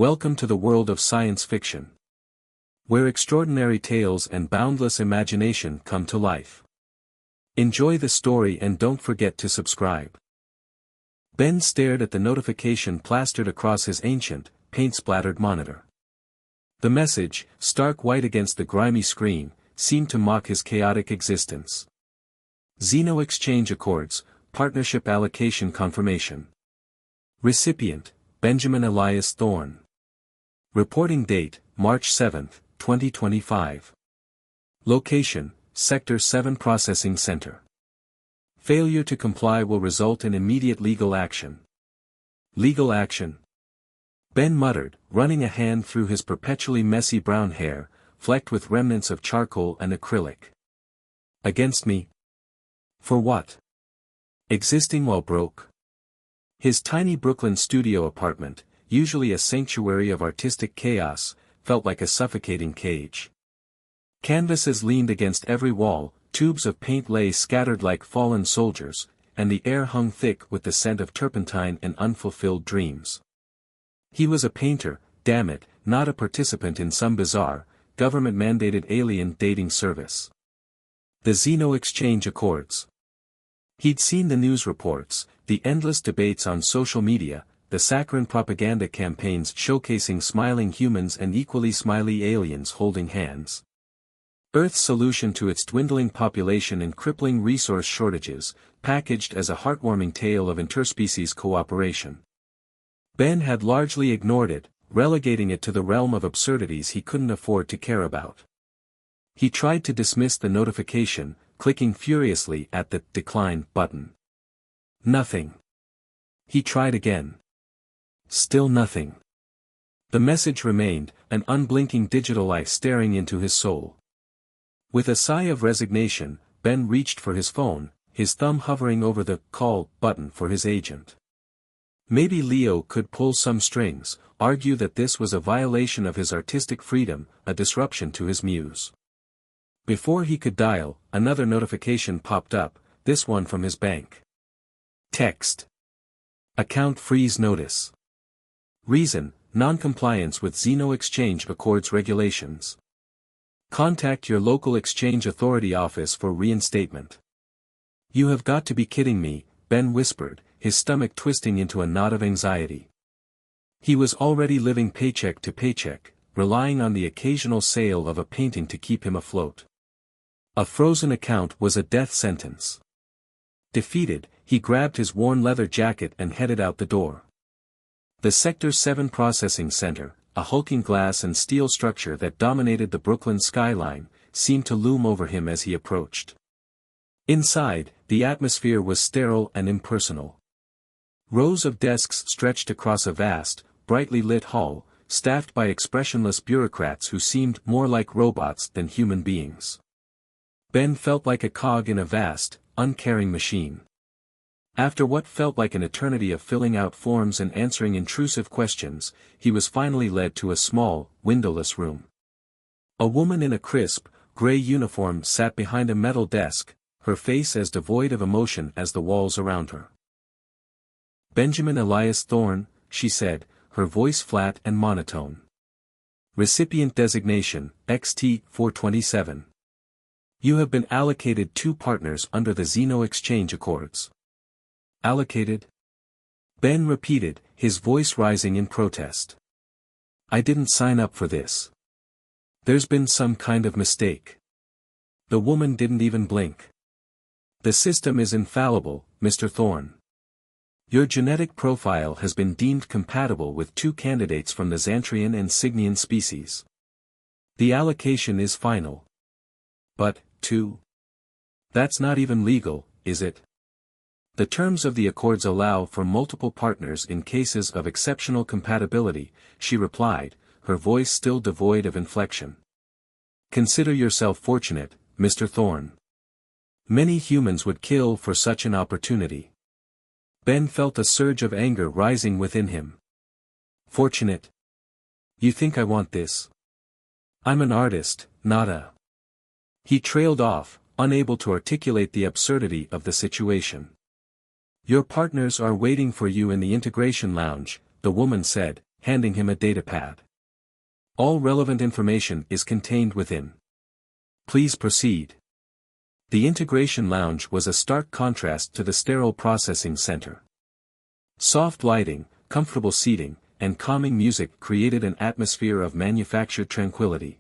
Welcome to the world of science fiction, where extraordinary tales and boundless imagination come to life. Enjoy the story and don't forget to subscribe. Ben stared at the notification plastered across his ancient, paint-splattered monitor. The message, stark white against the grimy screen, seemed to mock his chaotic existence. Xeno Exchange Accords, Partnership Allocation Confirmation. Recipient, Benjamin Elias Thorne. Reporting date, March 7, 2025. Location, Sector 7 Processing Center. Failure to comply will result in immediate legal action. Legal action? Ben muttered, running a hand through his perpetually messy brown hair, flecked with remnants of charcoal and acrylic. Against me? For what? Existing while broke? His tiny Brooklyn studio apartment, usually a sanctuary of artistic chaos, felt like a suffocating cage. Canvases leaned against every wall, tubes of paint lay scattered like fallen soldiers, and the air hung thick with the scent of turpentine and unfulfilled dreams. He was a painter, damn it, not a participant in some bizarre, government-mandated alien dating service. The Xeno Exchange Accords. He'd seen the news reports, the endless debates on social media, the saccharine propaganda campaigns showcasing smiling humans and equally smiley aliens holding hands. Earth's solution to its dwindling population and crippling resource shortages, packaged as a heartwarming tale of interspecies cooperation. Ben had largely ignored it, relegating it to the realm of absurdities he couldn't afford to care about. He tried to dismiss the notification, clicking furiously at the decline button. Nothing. He tried again. Still nothing. The message remained, an unblinking digital eye staring into his soul. With a sigh of resignation, Ben reached for his phone, his thumb hovering over the call button for his agent. Maybe Leo could pull some strings, argue that this was a violation of his artistic freedom, a disruption to his muse. Before he could dial, another notification popped up, this one from his bank. Text. Account freeze notice. Reason, non-compliance with Xeno Exchange Accords regulations. Contact your local exchange authority office for reinstatement. You have got to be kidding me, Ben whispered, his stomach twisting into a knot of anxiety. He was already living paycheck to paycheck, relying on the occasional sale of a painting to keep him afloat. A frozen account was a death sentence. Defeated, he grabbed his worn leather jacket and headed out the door. The Sector 7 Processing Center, a hulking glass and steel structure that dominated the Brooklyn skyline, seemed to loom over him as he approached. Inside, the atmosphere was sterile and impersonal. Rows of desks stretched across a vast, brightly lit hall, staffed by expressionless bureaucrats who seemed more like robots than human beings. Ben felt like a cog in a vast, uncaring machine. After what felt like an eternity of filling out forms and answering intrusive questions, he was finally led to a small, windowless room. A woman in a crisp, gray uniform sat behind a metal desk, her face as devoid of emotion as the walls around her. Benjamin Elias Thorne, she said, her voice flat and monotone. Recipient designation, XT-427. You have been allocated 2 partners under the Xeno Exchange Accords. Allocated? Ben repeated, his voice rising in protest. I didn't sign up for this. There's been some kind of mistake. The woman didn't even blink. The system is infallible, Mr. Thorne. Your genetic profile has been deemed compatible with 2 candidates from the Xantrian and Cygnian species. The allocation is final. But, 2? That's not even legal, is it? The terms of the accords allow for multiple partners in cases of exceptional compatibility, she replied, her voice still devoid of inflection. Consider yourself fortunate, Mr. Thorne. Many humans would kill for such an opportunity. Ben felt a surge of anger rising within him. Fortunate? You think I want this? I'm an artist, not a... He trailed off, unable to articulate the absurdity of the situation. Your partners are waiting for you in the integration lounge, the woman said, handing him a datapad. All relevant information is contained within. Please proceed. The integration lounge was a stark contrast to the sterile processing center. Soft lighting, comfortable seating, and calming music created an atmosphere of manufactured tranquility.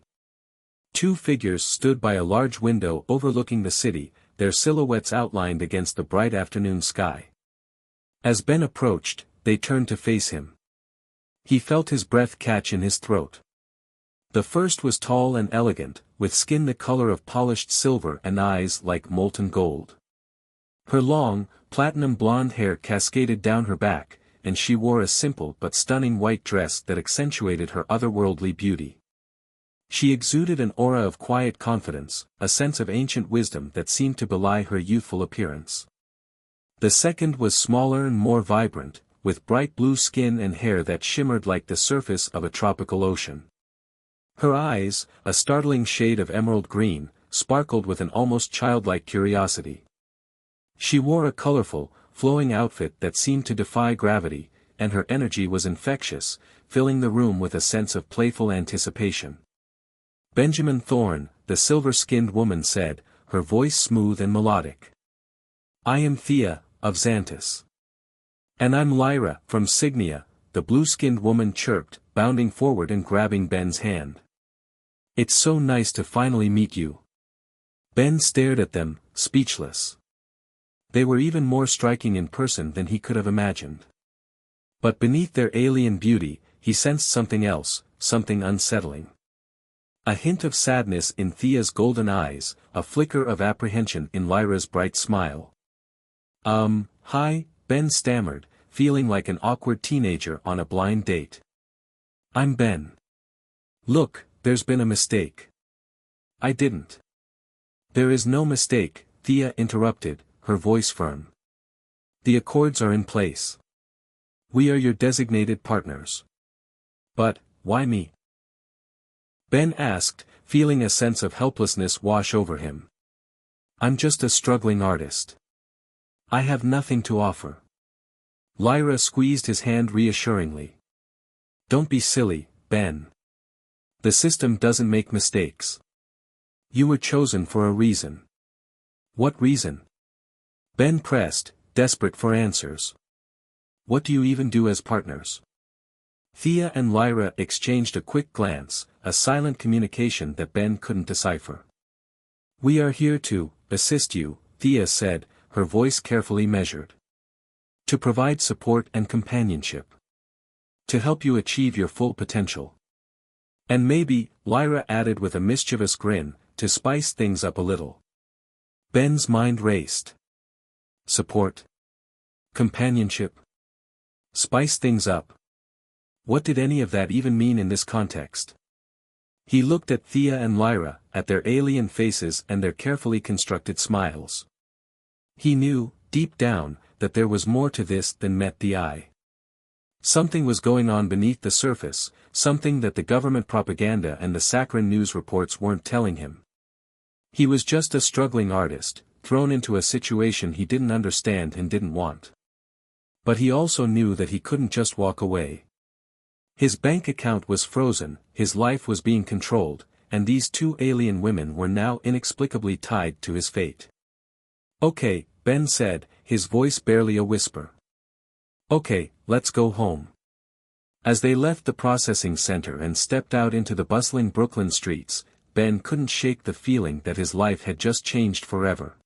Two figures stood by a large window overlooking the city, their silhouettes outlined against the bright afternoon sky. As Ben approached, they turned to face him. He felt his breath catch in his throat. The first was tall and elegant, with skin the color of polished silver and eyes like molten gold. Her long, platinum blonde hair cascaded down her back, and she wore a simple but stunning white dress that accentuated her otherworldly beauty. She exuded an aura of quiet confidence, a sense of ancient wisdom that seemed to belie her youthful appearance. The second was smaller and more vibrant, with bright blue skin and hair that shimmered like the surface of a tropical ocean. Her eyes, a startling shade of emerald green, sparkled with an almost childlike curiosity. She wore a colorful, flowing outfit that seemed to defy gravity, and her energy was infectious, filling the room with a sense of playful anticipation. Benjamin Thorne, the silver-skinned woman said, her voice smooth and melodic. I am Thea, of Xantus. And I'm Lyra, from Signia, the blue-skinned woman chirped, bounding forward and grabbing Ben's hand. It's so nice to finally meet you. Ben stared at them, speechless. They were even more striking in person than he could have imagined. But beneath their alien beauty, he sensed something else, something unsettling. A hint of sadness in Thea's golden eyes, a flicker of apprehension in Lyra's bright smile. Hi, Ben stammered, feeling like an awkward teenager on a blind date. I'm Ben. Look, there's been a mistake. I didn't. There is no mistake, Thea interrupted, her voice firm. The accords are in place. We are your designated partners. But, why me? Ben asked, feeling a sense of helplessness wash over him. I'm just a struggling artist. I have nothing to offer. Lyra squeezed his hand reassuringly. Don't be silly, Ben. The system doesn't make mistakes. You were chosen for a reason. What reason? Ben pressed, desperate for answers. What do you even do as partners? Thea and Lyra exchanged a quick glance, a silent communication that Ben couldn't decipher. We are here to assist you, Thea said, her voice carefully measured. To provide support and companionship. To help you achieve your full potential. And maybe, Lyra added with a mischievous grin, to spice things up a little. Ben's mind raced. Support. Companionship. Spice things up. What did any of that even mean in this context? He looked at Thea and Lyra, at their alien faces and their carefully constructed smiles. He knew, deep down, that there was more to this than met the eye. Something was going on beneath the surface, something that the government propaganda and the saccharine news reports weren't telling him. He was just a struggling artist, thrown into a situation he didn't understand and didn't want. But he also knew that he couldn't just walk away. His bank account was frozen, his life was being controlled, and these two alien women were now inexplicably tied to his fate. Okay, Ben said, his voice barely a whisper. Okay, let's go home. As they left the processing center and stepped out into the bustling Brooklyn streets, Ben couldn't shake the feeling that his life had just changed forever.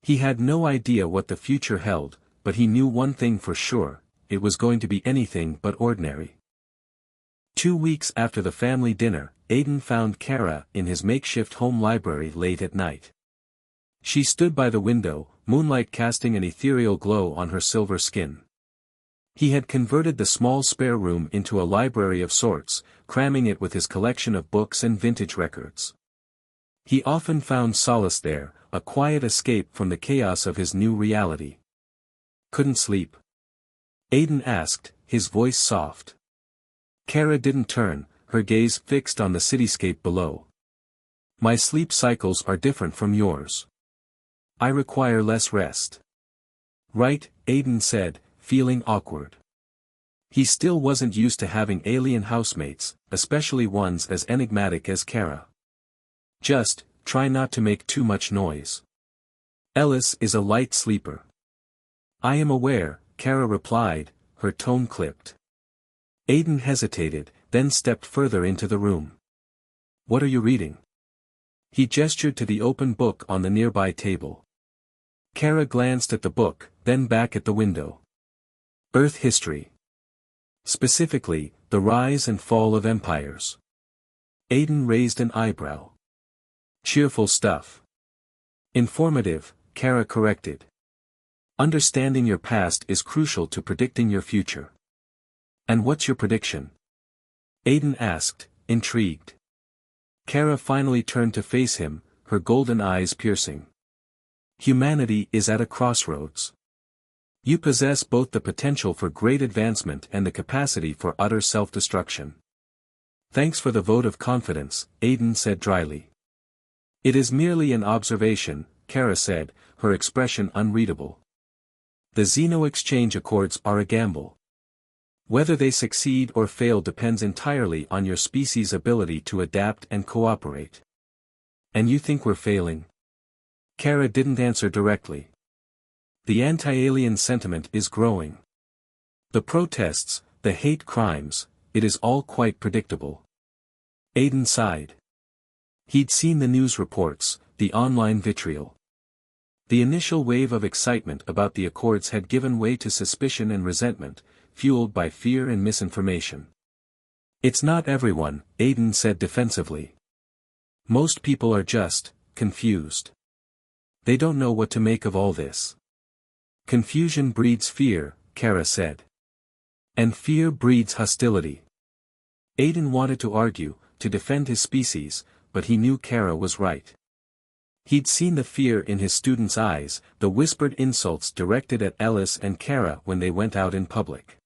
He had no idea what the future held, but he knew one thing for sure, it was going to be anything but ordinary. 2 weeks after the family dinner, Aiden found Kara in his makeshift home library late at night. She stood by the window, moonlight casting an ethereal glow on her silver skin. He had converted the small spare room into a library of sorts, cramming it with his collection of books and vintage records. He often found solace there, a quiet escape from the chaos of his new reality. Couldn't sleep? Aiden asked, his voice soft. Kara didn't turn, her gaze fixed on the cityscape below. My sleep cycles are different from yours. I require less rest. Right, Aiden said, feeling awkward. He still wasn't used to having alien housemates, especially ones as enigmatic as Kara. Just, try not to make too much noise. Ellis is a light sleeper. I am aware, Kara replied, her tone clipped. Aiden hesitated, then stepped further into the room. What are you reading? He gestured to the open book on the nearby table. Kara glanced at the book, then back at the window. Earth history. Specifically, the rise and fall of empires. Aiden raised an eyebrow. Cheerful stuff. Informative, Kara corrected. Understanding your past is crucial to predicting your future. And what's your prediction? Aiden asked, intrigued. Kara finally turned to face him, her golden eyes piercing. Humanity is at a crossroads. You possess both the potential for great advancement and the capacity for utter self-destruction. Thanks for the vote of confidence, Aiden said dryly. It is merely an observation, Kara said, her expression unreadable. The Xeno-exchange accords are a gamble. Whether they succeed or fail depends entirely on your species' ability to adapt and cooperate. And you think we're failing? Kara didn't answer directly. The anti-alien sentiment is growing. The protests, the hate crimes, it is all quite predictable. Aiden sighed. He'd seen the news reports, the online vitriol. The initial wave of excitement about the Accords had given way to suspicion and resentment, fueled by fear and misinformation. It's not everyone, Aiden said defensively. Most people are just, confused. They don't know what to make of all this. Confusion breeds fear, Kara said. And fear breeds hostility. Aiden wanted to argue, to defend his species, but he knew Kara was right. He'd seen the fear in his students' eyes, the whispered insults directed at Ellis and Kara when they went out in public.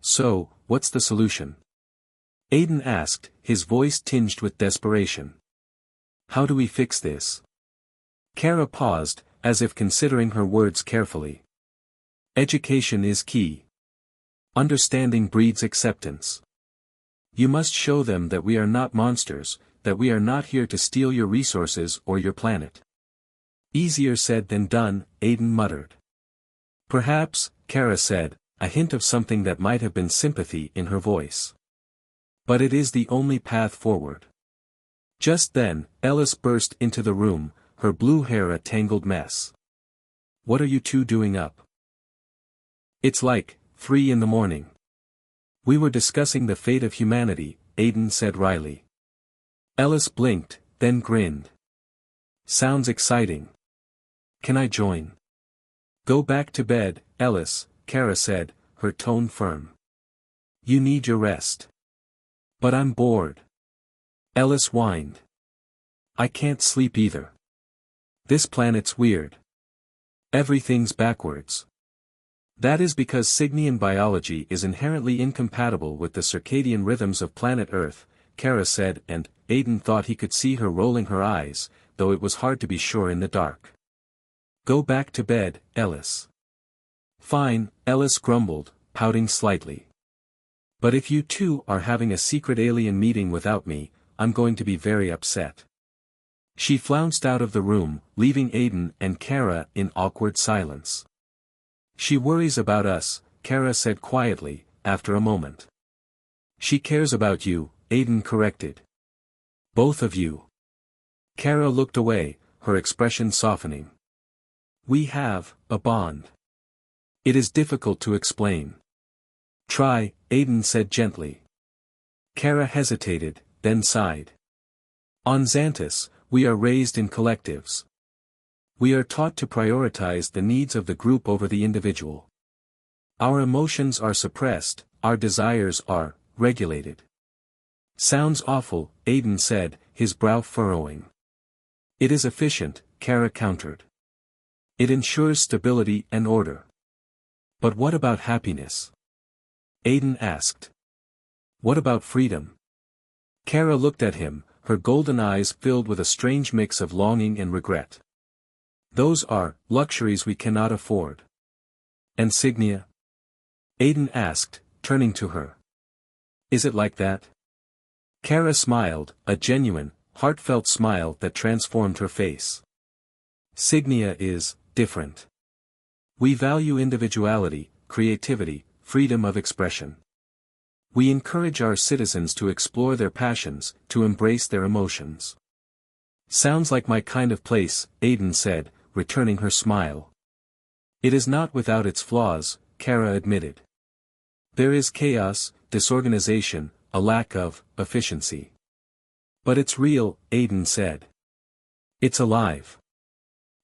So, what's the solution? Aiden asked, his voice tinged with desperation. How do we fix this? Kara paused, as if considering her words carefully. Education is key. Understanding breeds acceptance. You must show them that we are not monsters, that we are not here to steal your resources or your planet. Easier said than done, Aiden muttered. Perhaps, Kara said, a hint of something that might have been sympathy in her voice. But it is the only path forward. Just then, Ellis burst into the room, her blue hair a tangled mess. What are you two doing up? It's like 3 a.m. We were discussing the fate of humanity, Aiden said wryly. Ellis blinked, then grinned. Sounds exciting. Can I join? Go back to bed, Ellis, Kara said, her tone firm. You need your rest. But I'm bored. Ellis whined. I can't sleep either. This planet's weird. Everything's backwards. That is because Cygnian biology is inherently incompatible with the circadian rhythms of planet Earth, Kara said, and Aiden thought he could see her rolling her eyes, though it was hard to be sure in the dark. Go back to bed, Ellis. Fine, Ellis grumbled, pouting slightly. But if you two are having a secret alien meeting without me, I'm going to be very upset. She flounced out of the room, leaving Aiden and Kara in awkward silence. She worries about us, Kara said quietly, after a moment. She cares about you, Aiden corrected. Both of you. Kara looked away, her expression softening. We have a bond. It is difficult to explain. Try, Aiden said gently. Kara hesitated, then sighed. On Xantus, we are raised in collectives. We are taught to prioritize the needs of the group over the individual. Our emotions are suppressed, our desires are regulated. Sounds awful, Aiden said, his brow furrowing. It is efficient, Kara countered. It ensures stability and order. But what about happiness? Aiden asked. What about freedom? Kara looked at him, her golden eyes filled with a strange mix of longing and regret. Those are luxuries we cannot afford. And Cygnia? Aiden asked, turning to her. Is it like that? Kara smiled, a genuine, heartfelt smile that transformed her face. Signia is different. We value individuality, creativity, freedom of expression. We encourage our citizens to explore their passions, to embrace their emotions. Sounds like my kind of place, Aiden said, returning her smile. It is not without its flaws, Kara admitted. There is chaos, disorganization, a lack of efficiency. But it's real, Aiden said. It's alive.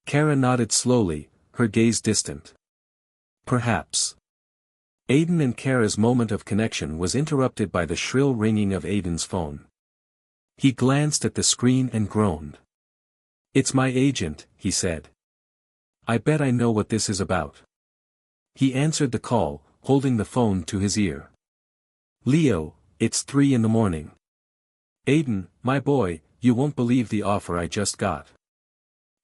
Kara nodded slowly, her gaze distant. Perhaps. Aiden and Kara's moment of connection was interrupted by the shrill ringing of Aiden's phone. He glanced at the screen and groaned. It's my agent, he said. I bet I know what this is about. He answered the call, holding the phone to his ear. Leo, it's 3 a.m. Aiden, my boy, you won't believe the offer I just got.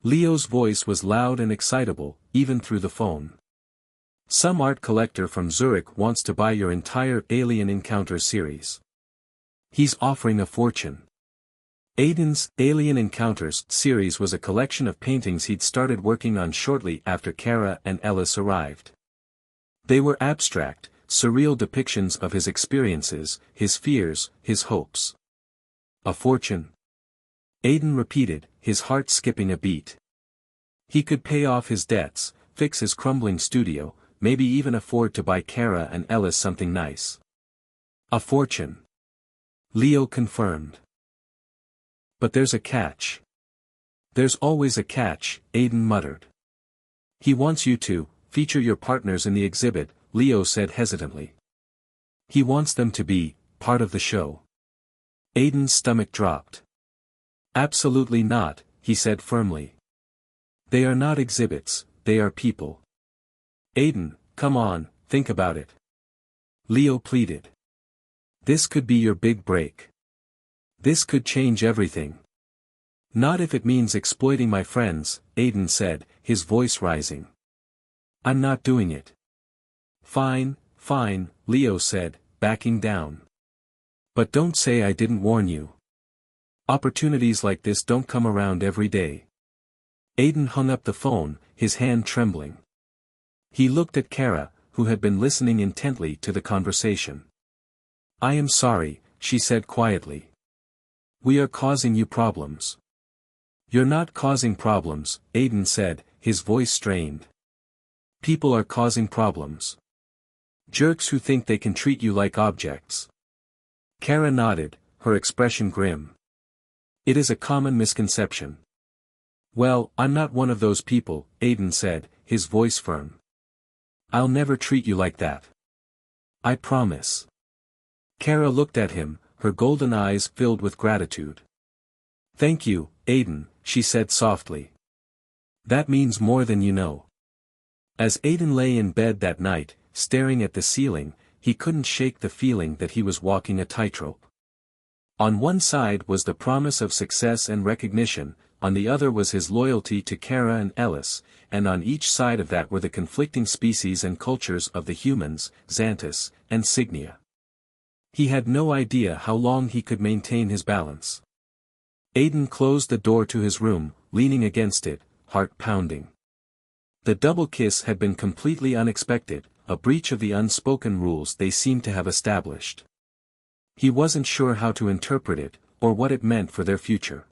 Leo's voice was loud and excitable, even through the phone. Some art collector from Zurich wants to buy your entire Alien Encounters series. He's offering a fortune. Aiden's Alien Encounters series was a collection of paintings he'd started working on shortly after Kara and Ellis arrived. They were abstract, surreal depictions of his experiences, his fears, his hopes. A fortune? Aiden repeated, his heart skipping a beat. He could pay off his debts, fix his crumbling studio, maybe even afford to buy Kara and Ellis something nice. A fortune. Leo confirmed. But there's a catch. There's always a catch, Aiden muttered. He wants you to feature your partners in the exhibit, Leo said hesitantly. He wants them to be part of the show. Aiden's stomach dropped. Absolutely not, he said firmly. They are not exhibits, they are people. Aiden, come on, think about it. Leo pleaded. This could be your big break. This could change everything. Not if it means exploiting my friends, Aiden said, his voice rising. I'm not doing it. Fine, fine, Leo said, backing down. But don't say I didn't warn you. Opportunities like this don't come around every day. Aiden hung up the phone, his hand trembling. He looked at Kara, who had been listening intently to the conversation. I am sorry, she said quietly. We are causing you problems. You're not causing problems, Aiden said, his voice strained. People are causing problems. Jerks who think they can treat you like objects. Kara nodded, her expression grim. It is a common misconception. Well, I'm not one of those people, Aiden said, his voice firm. I'll never treat you like that. I promise. Kara looked at him, her golden eyes filled with gratitude. Thank you, Aiden, she said softly. That means more than you know. As Aiden lay in bed that night, staring at the ceiling, he couldn't shake the feeling that he was walking a tightrope. On one side was the promise of success and recognition, on the other was his loyalty to Kara and Ellis, and on each side of that were the conflicting species and cultures of the humans, Xantus, and Signia. He had no idea how long he could maintain his balance. Aiden closed the door to his room, leaning against it, heart pounding. The double kiss had been completely unexpected, a breach of the unspoken rules they seemed to have established. He wasn't sure how to interpret it, or what it meant for their future.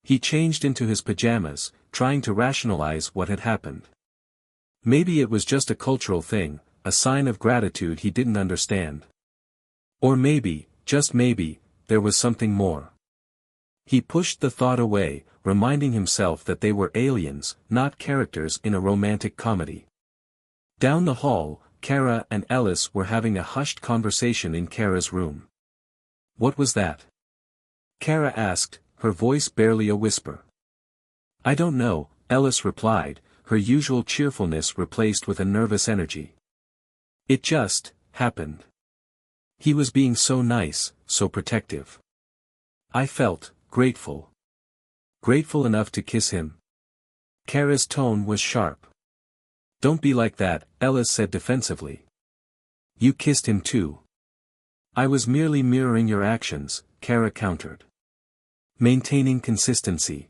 He changed into his pajamas, trying to rationalize what had happened. Maybe it was just a cultural thing, a sign of gratitude he didn't understand. Or maybe, just maybe, there was something more. He pushed the thought away, reminding himself that they were aliens, not characters in a romantic comedy. Down the hall, Kara and Ellis were having a hushed conversation in Kara's room. What was that? Kara asked, her voice barely a whisper. I don't know, Ellis replied, her usual cheerfulness replaced with a nervous energy. It just happened. He was being so nice, so protective. I felt grateful. Grateful enough to kiss him. Kara's tone was sharp. Don't be like that, Ellis said defensively. You kissed him too. I was merely mirroring your actions, Kara countered. Maintaining consistency.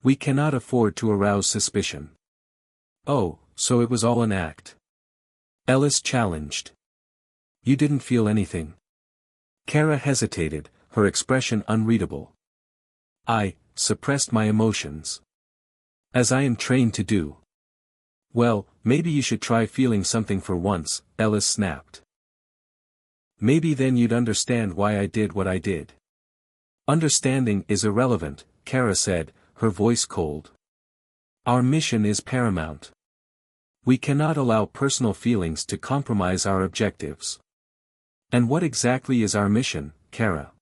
We cannot afford to arouse suspicion. Oh, so it was all an act. Ellis challenged. You didn't feel anything? Kara hesitated, her expression unreadable. I suppressed my emotions. As I am trained to do. Well, maybe you should try feeling something for once, Ellis snapped. Maybe then you'd understand why I did what I did. Understanding is irrelevant, Kara said, her voice cold. Our mission is paramount. We cannot allow personal feelings to compromise our objectives. And what exactly is our mission, Kara?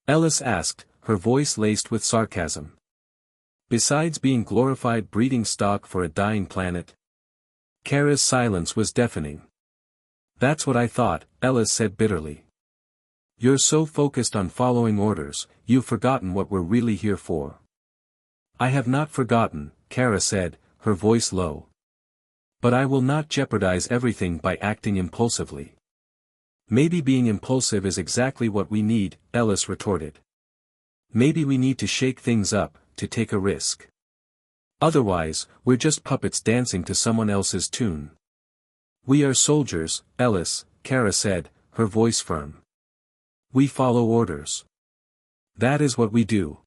Ellis asked, her voice laced with sarcasm. Besides being glorified breeding stock for a dying planet? Kara's silence was deafening. That's what I thought, Ellis said bitterly. You're so focused on following orders, you've forgotten what we're really here for. I have not forgotten, Kara said, her voice low. But I will not jeopardize everything by acting impulsively. Maybe being impulsive is exactly what we need, Ellis retorted. Maybe we need to shake things up, to take a risk. Otherwise, we're just puppets dancing to someone else's tune. We are soldiers, Ellis, Kara said, her voice firm. We follow orders. That is what we do.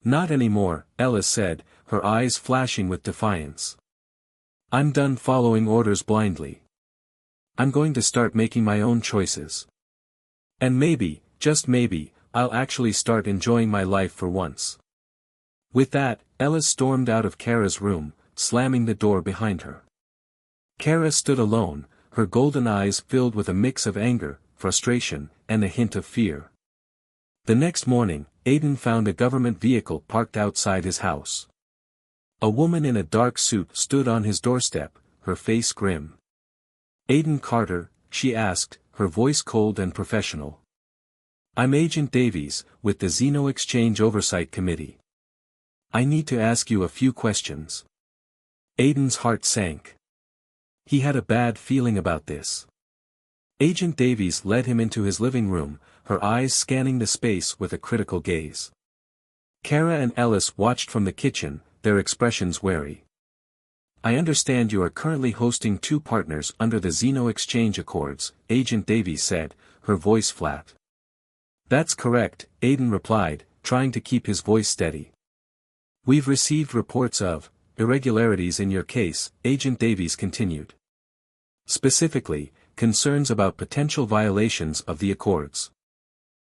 Not anymore, Ellis said, her eyes flashing with defiance. I'm done following orders blindly. I'm going to start making my own choices. And maybe, just maybe, I'll actually start enjoying my life for once. With that, Ellis stormed out of Kara's room, slamming the door behind her. Kara stood alone, her golden eyes filled with a mix of anger, frustration, and a hint of fear. The next morning, Aiden found a government vehicle parked outside his house. A woman in a dark suit stood on his doorstep, her face grim. Aiden Carter, she asked, her voice cold and professional. I'm Agent Davies, with the Xeno Exchange Oversight Committee. I need to ask you a few questions. Aiden's heart sank. He had a bad feeling about this. Agent Davies led him into his living room, her eyes scanning the space with a critical gaze. Kara and Ellis watched from the kitchen, their expressions wary. I understand you are currently hosting 2 partners under the Xeno Exchange Accords, Agent Davies said, her voice flat. That's correct, Aiden replied, trying to keep his voice steady. We've received reports of irregularities in your case, Agent Davies continued. Specifically, concerns about potential violations of the Accords.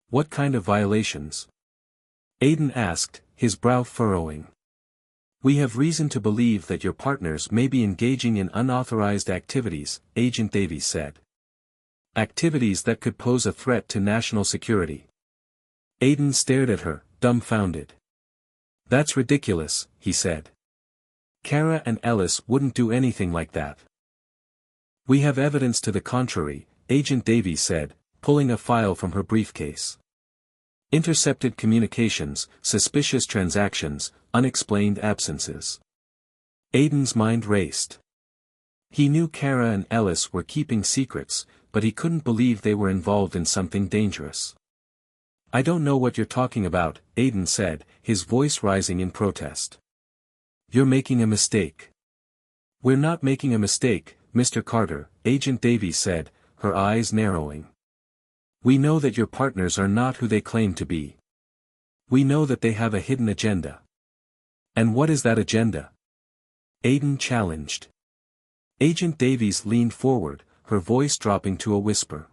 What kind of violations? Aiden asked, his brow furrowing. We have reason to believe that your partners may be engaging in unauthorized activities, Agent Davies said. Activities that could pose a threat to national security. Aiden stared at her, dumbfounded. That's ridiculous, he said. Kara and Ellis wouldn't do anything like that. We have evidence to the contrary, Agent Davies said, pulling a file from her briefcase. Intercepted communications, suspicious transactions, unexplained absences. Aiden's mind raced. He knew Kara and Ellis were keeping secrets, but he couldn't believe they were involved in something dangerous. I don't know what you're talking about, Aiden said, his voice rising in protest. You're making a mistake. We're not making a mistake, Mr. Carter, Agent Davies said, her eyes narrowing. We know that your partners are not who they claim to be. We know that they have a hidden agenda. And what is that agenda? Aiden challenged. Agent Davies leaned forward, her voice dropping to a whisper.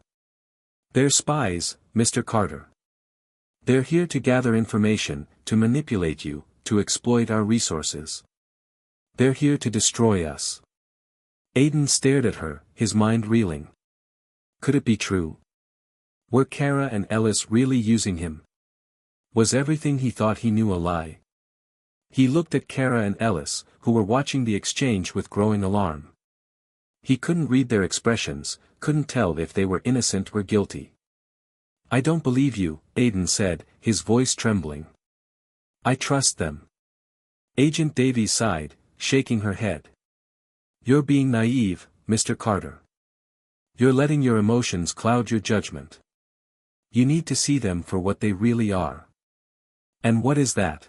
They're spies, Mr. Carter. They're here to gather information, to manipulate you, to exploit our resources. They're here to destroy us. Aiden stared at her, his mind reeling. Could it be true? Were Kara and Ellis really using him? Was everything he thought he knew a lie? He looked at Kara and Ellis, who were watching the exchange with growing alarm. He couldn't read their expressions, couldn't tell if they were innocent or guilty. I don't believe you, Aiden said, his voice trembling. I trust them. Agent Davies sighed, shaking her head. You're being naive, Mr. Carter. You're letting your emotions cloud your judgment. You need to see them for what they really are. And what is that?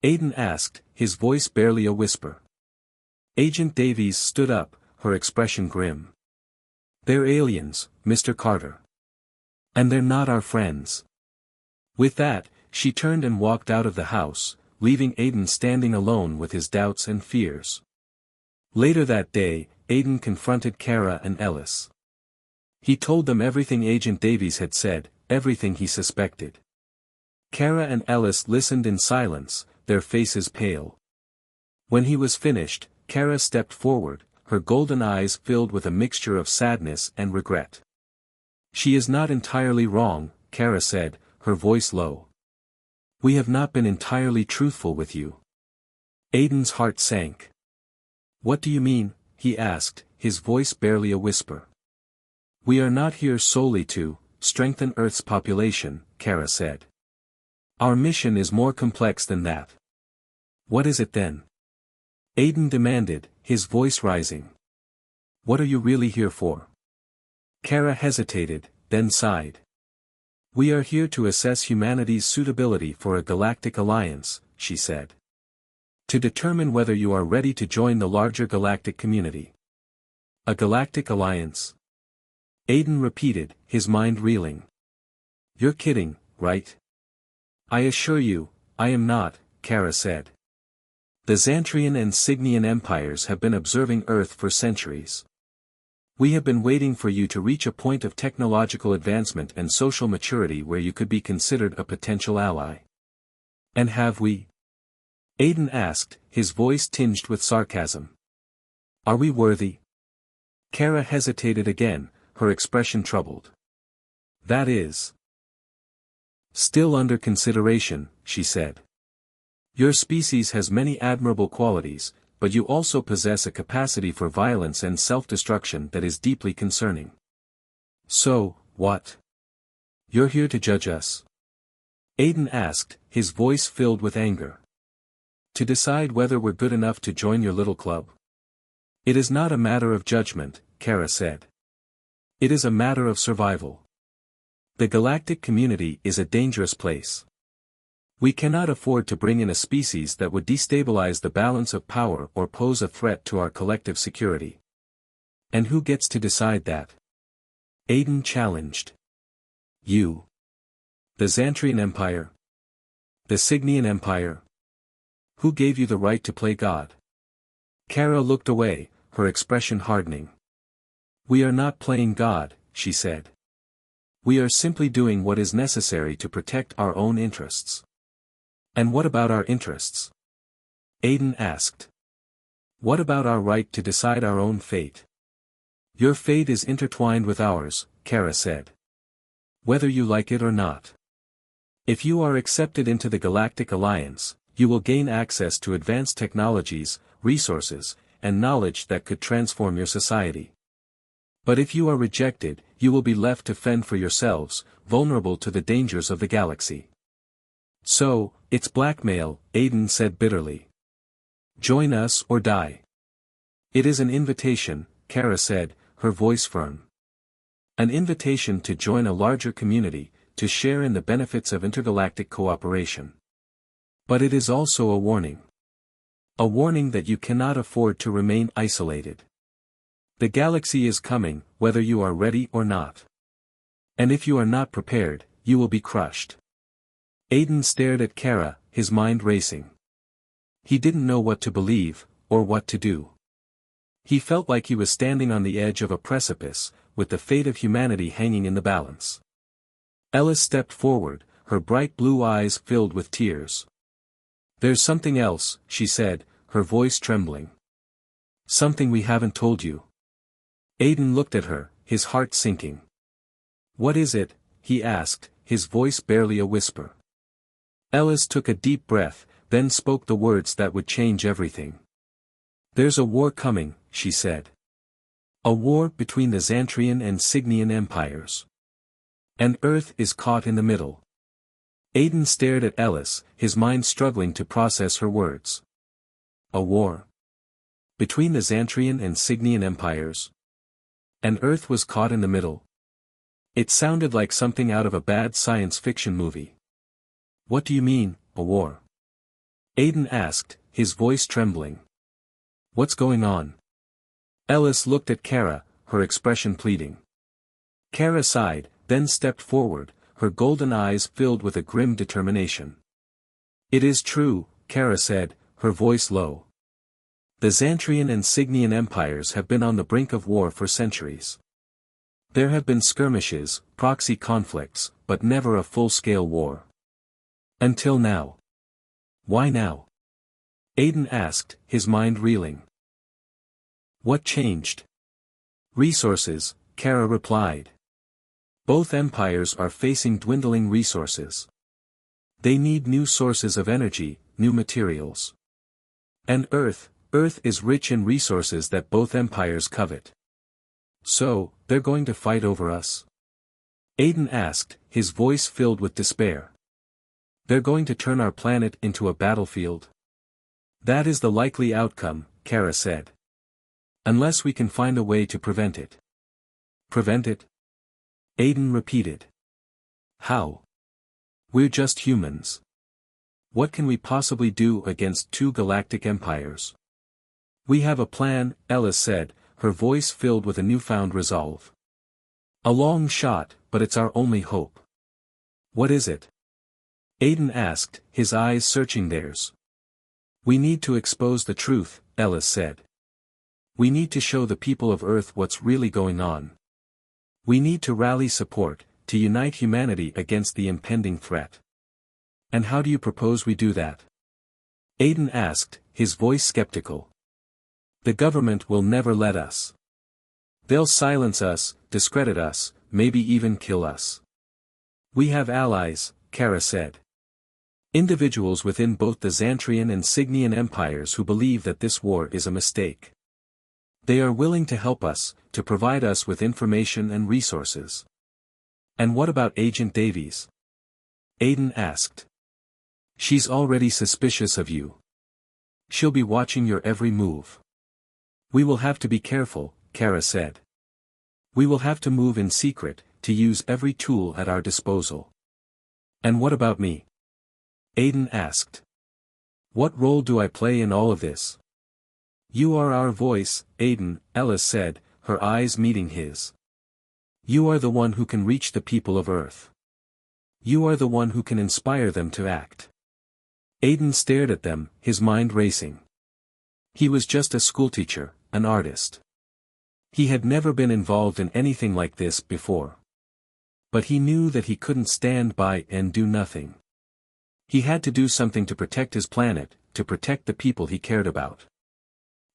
Aiden asked, his voice barely a whisper. Agent Davies stood up, her expression grim. They're aliens, Mr. Carter. And they're not our friends. With that, she turned and walked out of the house, leaving Aiden standing alone with his doubts and fears. Later that day, Aiden confronted Kara and Ellis. He told them everything Agent Davies had said, everything he suspected. Kara and Ellis listened in silence, their faces pale. When he was finished, Kara stepped forward, her golden eyes filled with a mixture of sadness and regret. She is not entirely wrong, Kara said, her voice low. We have not been entirely truthful with you. Aiden's heart sank. What do you mean? He asked, his voice barely a whisper. We are not here solely to strengthen Earth's population, Kara said. Our mission is more complex than that. What is it then? Aiden demanded, his voice rising. What are you really here for? Kara hesitated, then sighed. We are here to assess humanity's suitability for a galactic alliance, she said. To determine whether you are ready to join the larger galactic community. A galactic alliance? Aiden repeated, his mind reeling. You're kidding, right? I assure you, I am not, Kara said. The Xantrian and Cygnian empires have been observing Earth for centuries. We have been waiting for you to reach a point of technological advancement and social maturity where you could be considered a potential ally. And have we? Aiden asked, his voice tinged with sarcasm. Are we worthy? Kara hesitated again, her expression troubled. That is still under consideration, she said. Your species has many admirable qualities, but you also possess a capacity for violence and self-destruction that is deeply concerning. So, what? You're here to judge us? Aiden asked, his voice filled with anger. To decide whether we're good enough to join your little club? It is not a matter of judgment, Kara said. It is a matter of survival. The galactic community is a dangerous place. We cannot afford to bring in a species that would destabilize the balance of power or pose a threat to our collective security. And who gets to decide that? Aiden challenged. You. The Xantrian Empire? The Cygnian Empire? Who gave you the right to play God? Kara looked away, her expression hardening. We are not playing God, she said. We are simply doing what is necessary to protect our own interests. And what about our interests? Aiden asked. What about our right to decide our own fate? Your fate is intertwined with ours, Kara said. Whether you like it or not. If you are accepted into the Galactic Alliance, you will gain access to advanced technologies, resources, and knowledge that could transform your society. But if you are rejected, you will be left to fend for yourselves, vulnerable to the dangers of the galaxy. So, it's blackmail, Aiden said bitterly. Join us or die. It is an invitation, Kara said, her voice firm. An invitation to join a larger community, to share in the benefits of intergalactic cooperation. But it is also a warning. A warning that you cannot afford to remain isolated. The galaxy is coming, whether you are ready or not. And if you are not prepared, you will be crushed. Aiden stared at Kara, his mind racing. He didn't know what to believe, or what to do. He felt like he was standing on the edge of a precipice, with the fate of humanity hanging in the balance. Ellis stepped forward, her bright blue eyes filled with tears. There's something else, she said, her voice trembling. Something we haven't told you. Aiden looked at her, his heart sinking. What is it? He asked, his voice barely a whisper. Ellis took a deep breath, then spoke the words that would change everything. There's a war coming, she said. A war between the Xantrian and Cygnian empires. And Earth is caught in the middle. Aiden stared at Ellis, his mind struggling to process her words. A war? Between the Xantrian and Cygnian empires? And Earth was caught in the middle. It sounded like something out of a bad science fiction movie. What do you mean, a war? Aiden asked, his voice trembling. What's going on? Ellis looked at Kara, her expression pleading. Kara sighed, then stepped forward, her golden eyes filled with a grim determination. It is true, Kara said, her voice low. The Xantrian and Cygnian empires have been on the brink of war for centuries. There have been skirmishes, proxy conflicts, but never a full-scale war. Until now. Why now? Aiden asked, his mind reeling. What changed? Resources, Kara replied. Both empires are facing dwindling resources. They need new sources of energy, new materials. And Earth is rich in resources that both empires covet. So, they're going to fight over us? Aiden asked, his voice filled with despair. They're going to turn our planet into a battlefield? That is the likely outcome, Kara said. Unless we can find a way to prevent it. Prevent it? Aiden repeated. How? We're just humans. What can we possibly do against two galactic empires? We have a plan, Ellis said, her voice filled with a newfound resolve. A long shot, but it's our only hope. What is it? Aiden asked, his eyes searching theirs. We need to expose the truth, Ellis said. We need to show the people of Earth what's really going on. We need to rally support, to unite humanity against the impending threat. And how do you propose we do that? Aiden asked, his voice skeptical. The government will never let us. They'll silence us, discredit us, maybe even kill us. We have allies, Kara said. Individuals within both the Xantrian and Cygnian empires who believe that this war is a mistake. They are willing to help us, to provide us with information and resources. And what about Agent Davies? Aiden asked. She's already suspicious of you. She'll be watching your every move. We will have to be careful, Kara said. We will have to move in secret, to use every tool at our disposal. And what about me? Aiden asked. What role do I play in all of this? You are our voice, Aiden, Ellis said, her eyes meeting his. You are the one who can reach the people of Earth. You are the one who can inspire them to act. Aiden stared at them, his mind racing. He was just a schoolteacher, an artist. He had never been involved in anything like this before. But he knew that he couldn't stand by and do nothing. He had to do something to protect his planet, to protect the people he cared about.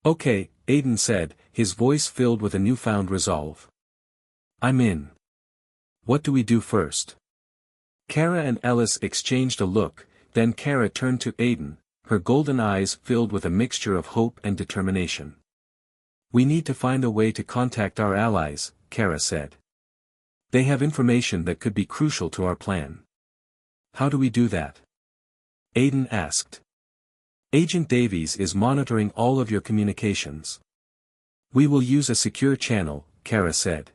Okay, Aiden said, his voice filled with a newfound resolve. I'm in. What do we do first? Kara and Ellis exchanged a look, then Kara turned to Aiden, her golden eyes filled with a mixture of hope and determination. We need to find a way to contact our allies, Kara said. They have information that could be crucial to our plan. How do we do that? Aiden asked. Agent Davies is monitoring all of your communications. We will use a secure channel, Kara said.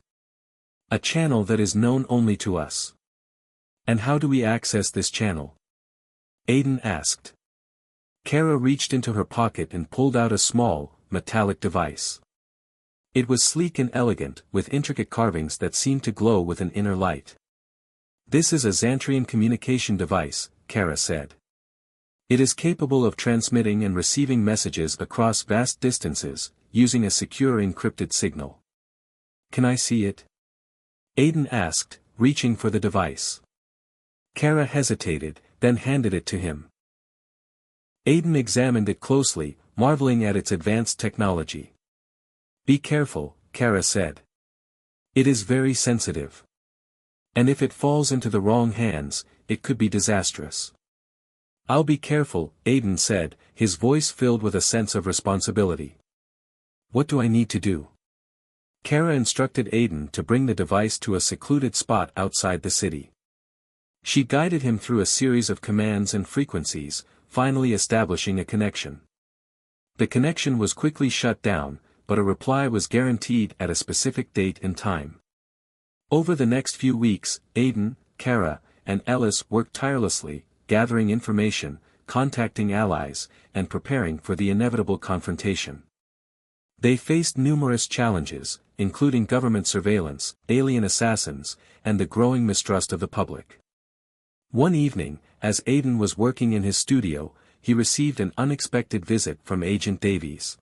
A channel that is known only to us. And how do we access this channel? Aiden asked. Kara reached into her pocket and pulled out a small, metallic device. It was sleek and elegant, with intricate carvings that seemed to glow with an inner light. This is a Xantrian communication device, Kara said. It is capable of transmitting and receiving messages across vast distances, using a secure encrypted signal. Can I see it? Aiden asked, reaching for the device. Kara hesitated, then handed it to him. Aiden examined it closely, marveling at its advanced technology. Be careful, Kara said. It is very sensitive. And if it falls into the wrong hands, it could be disastrous. I'll be careful, Aiden said, his voice filled with a sense of responsibility. What do I need to do? Kara instructed Aiden to bring the device to a secluded spot outside the city. She guided him through a series of commands and frequencies, finally establishing a connection. The connection was quickly shut down, but a reply was guaranteed at a specific date and time. Over the next few weeks, Aiden, Kara, and Ellis worked tirelessly, gathering information, contacting allies, and preparing for the inevitable confrontation. They faced numerous challenges, including government surveillance, alien assassins, and the growing mistrust of the public. One evening, as Aiden was working in his studio, he received an unexpected visit from Agent Davies.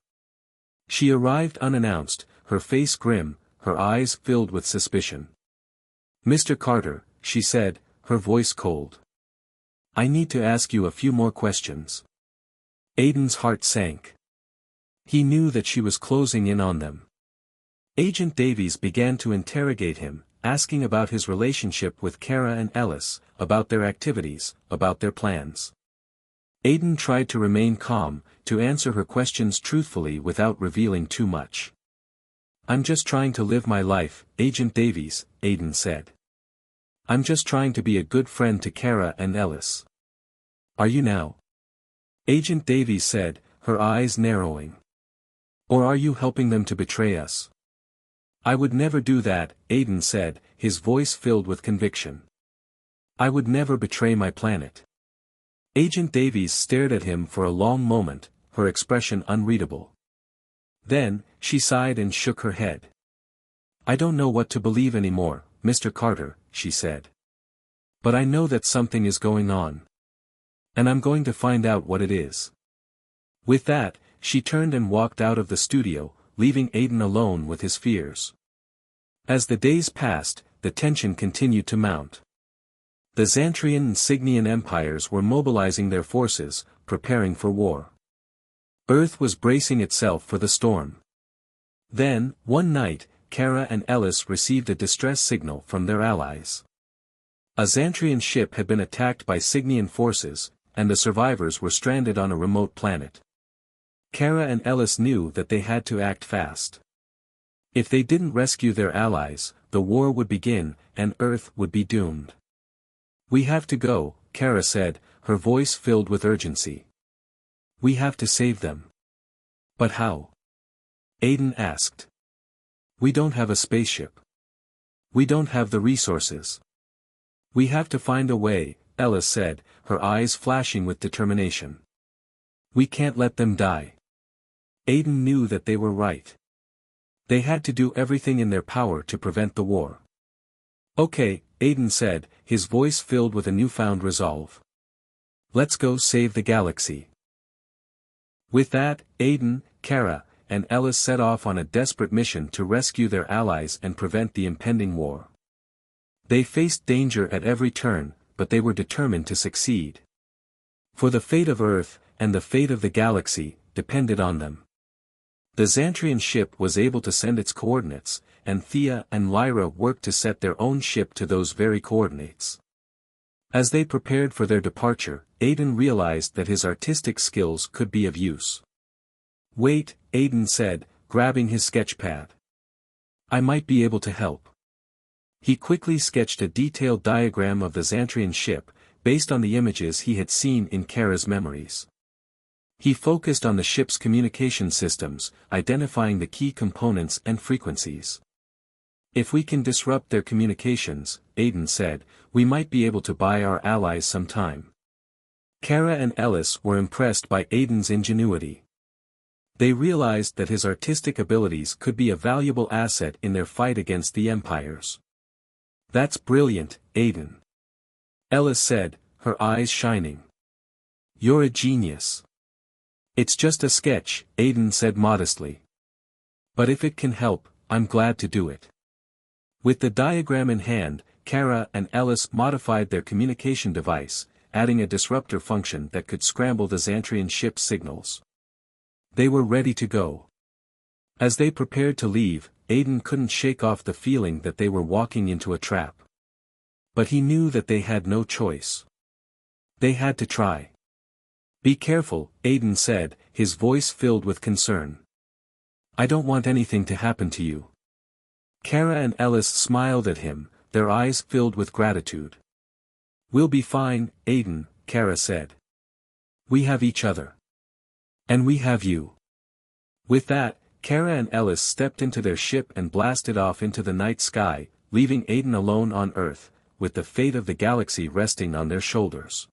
She arrived unannounced, her face grim, her eyes filled with suspicion. "Mr. Carter," she said, her voice cold. "I need to ask you a few more questions." Aiden's heart sank. He knew that she was closing in on them. Agent Davies began to interrogate him, asking about his relationship with Kara and Ellis, about their activities, about their plans. Aiden tried to remain calm, to answer her questions truthfully without revealing too much. "I'm just trying to live my life, Agent Davies," Aiden said. "I'm just trying to be a good friend to Kara and Ellis." "Are you now?" Agent Davies said, her eyes narrowing. "Or are you helping them to betray us?" "I would never do that," Aiden said, his voice filled with conviction. "I would never betray my planet." Agent Davies stared at him for a long moment, her expression unreadable. Then, she sighed and shook her head. "I don't know what to believe anymore, Mr. Carter," she said. "But I know that something is going on. And I'm going to find out what it is." With that, she turned and walked out of the studio, leaving Aiden alone with his fears. As the days passed, the tension continued to mount. The Xantrian and Cygnian empires were mobilizing their forces, preparing for war. Earth was bracing itself for the storm. Then, one night, Kara and Ellis received a distress signal from their allies. A Xantrian ship had been attacked by Cygnian forces, and the survivors were stranded on a remote planet. Kara and Ellis knew that they had to act fast. If they didn't rescue their allies, the war would begin, and Earth would be doomed. "We have to go," Kara said, her voice filled with urgency. "We have to save them." "But how?" Aiden asked. "We don't have a spaceship. We don't have the resources." "We have to find a way," Ellis said, her eyes flashing with determination. "We can't let them die." Aiden knew that they were right. They had to do everything in their power to prevent the war. "Okay," Aiden said, his voice filled with a newfound resolve. "Let's go save the galaxy." With that, Aiden, Kara, and Ellis set off on a desperate mission to rescue their allies and prevent the impending war. They faced danger at every turn, but they were determined to succeed. For the fate of Earth, and the fate of the galaxy, depended on them. The Xantrian ship was able to send its coordinates, and Thea and Lyra worked to set their own ship to those very coordinates. As they prepared for their departure, Aiden realized that his artistic skills could be of use. "Wait," Aiden said, grabbing his sketchpad. "I might be able to help." He quickly sketched a detailed diagram of the Xantrian ship, based on the images he had seen in Kara's memories. He focused on the ship's communication systems, identifying the key components and frequencies. "If we can disrupt their communications," Aiden said, "we might be able to buy our allies some time." Kara and Ellis were impressed by Aiden's ingenuity. They realized that his artistic abilities could be a valuable asset in their fight against the empires. "That's brilliant, Aiden," Ellis said, her eyes shining. "You're a genius." "It's just a sketch," Aiden said modestly. "But if it can help, I'm glad to do it." With the diagram in hand, Kara and Ellis modified their communication device, adding a disruptor function that could scramble the Xantrian ship's signals. They were ready to go. As they prepared to leave, Aiden couldn't shake off the feeling that they were walking into a trap. But he knew that they had no choice. They had to try. "Be careful," Aiden said, his voice filled with concern. "I don't want anything to happen to you." Kara and Ellis smiled at him, their eyes filled with gratitude. "We'll be fine, Aiden," Kara said. "We have each other. And we have you." With that, Kara and Ellis stepped into their ship and blasted off into the night sky, leaving Aiden alone on Earth, with the fate of the galaxy resting on their shoulders.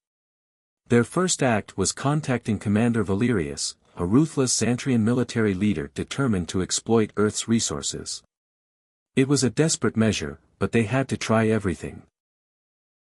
Their first act was contacting Commander Valerius, a ruthless Xantrian military leader determined to exploit Earth's resources. It was a desperate measure, but they had to try everything.